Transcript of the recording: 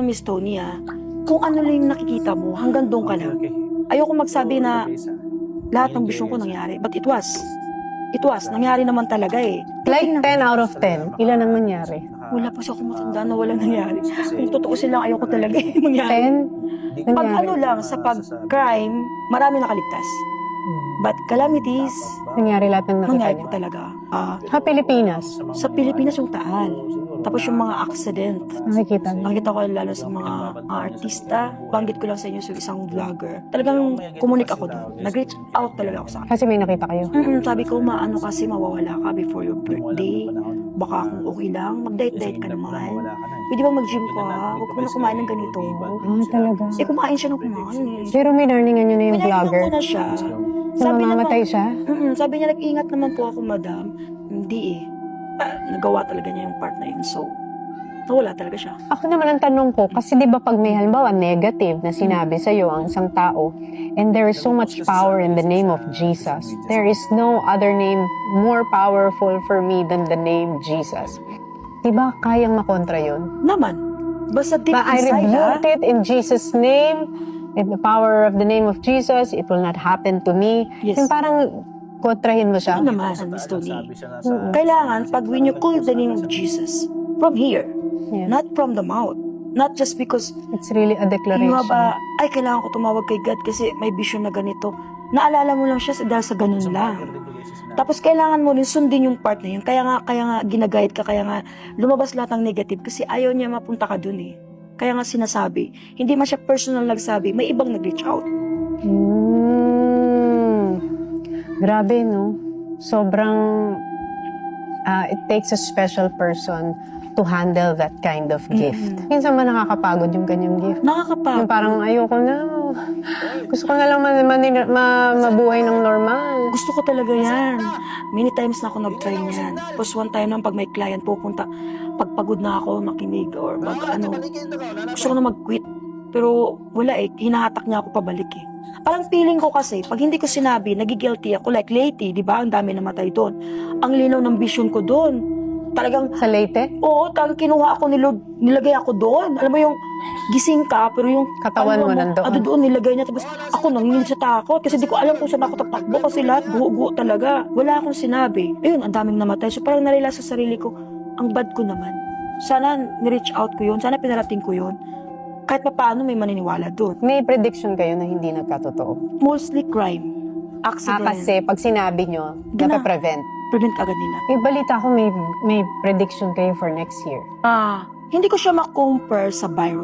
Miss Tony, kung ano lang yung nakikita mo, hanggang doon ka lang. Ayoko magsabi na lahat ng vision ko nangyari. But it was. Nangyari naman talaga eh. Like 10 out of 10, ilan ang nangyari? Wala pa siya matanda na walang nangyari. Kung totoo silang ayoko talaga eh mangyari. 10 Pag nangyari. ano lang, sa pag-crime, marami nakaligtas. But calamities, Nangyari lahat ng nakita nangyari niyo. po talaga. Sa Pilipinas, Sa Pilipinas yung Taal. Tapos yung mga accident. nakikita niyo. Nakita ko lalo sa mga artista. Banggit ko lang sa inyo sa isang vlogger. Talagang kumunik ako doon. Nag-reach out talaga ako sa akin. Kasi may nakita kayo. Sabi ko, maano kasi mawawala ka before your birthday. Baka kung okay lang, mag-diet-diet ka naman. Pwede ba mag-gym ka? Huwag mo na kumain ng ganito. Talaga. Eh, kumain siya ng kumain. Pero may learningan niyo na yung Pinainom vlogger. ko na siya. Na mamamatay siya. Sabi niya, nag-ingat naman po ako, madam. Hindi eh. Nagawa talaga niya yung part na yun. So, nawala talaga siya. Ako naman ang tanong ko, kasi di ba pag may halimbawa negative na sinabi sa'yo ang isang tao, and there is so much power in the name of Jesus. There is no other name more powerful for me than the name Jesus. Di ba kayang makontra yun? Naman. Basta deep I inside, rebuke it in Jesus' name. In the power of the name of Jesus, it will not happen to me. Yes. Yung parang kontrahin mo siya. Ano naman, Miss Tony? Kailangan, pag when you call the name of Jesus, from here, Yeah. not from the mouth. Not just because, It's really a declaration. yung ba, ay, kailangan ko tumawag kay God kasi may vision na ganito. Naalala mo lang siya dahil sa ganun lang. Tapos kailangan mo rin sundin yung part na yun. Kaya nga ginagayad ka, kaya nga lumabas lahat ng negative kasi ayaw niya mapunta ka dun eh. Kaya nga sinasabi, hindi man siya personal nagsabi, may ibang nag-reach out. Grabe, no? Sobrang, it takes a special person to handle that kind of gift. Minsan ba nakakapagod yung ganyang gift? Yung Nakakapagod. parang ayoko na. Gusto ko na lang mabuhay ng normal. Gusto ko talaga yan. Many times na ako nag-try niyan. Tapos one time lang pag may client pupunta, pagpagod na ako makinig or gusto ko na mag-quit. Pero wala eh, hinahatak niya ako pabalik eh. Parang feeling ko kasi, pag hindi ko sinabi, nagigilty ako. Like lately, di ba, ang dami namatay doon. Ang linaw ng vision ko doon. Talagang, Sa Leyte? oo, talagang kinuha ako, nilagay ako doon. Alam mo yung gising ka, pero yung Katawan mo nandoon. doon nilagay niya. Tapos ako nanginginig sa takot kasi di ko alam kung saan ako tatakbo kasi lahat guho-guho talaga. Wala akong sinabi. Ayun, ang daming namatay. So parang narela sa sarili ko, ang bad ko naman. Sana ni-reach out ko yun. Sana pinarating ko yun. Kahit pa paano may maniniwala doon. May prediction kayo na hindi nagkatotoo. Mostly crime. Accident. Kasi pag sinabi nyo, Gina- nape-prevent. Prevent agad nila. May balita ko may prediction kayo for next year. Hindi ko siya ma-compare sa virus.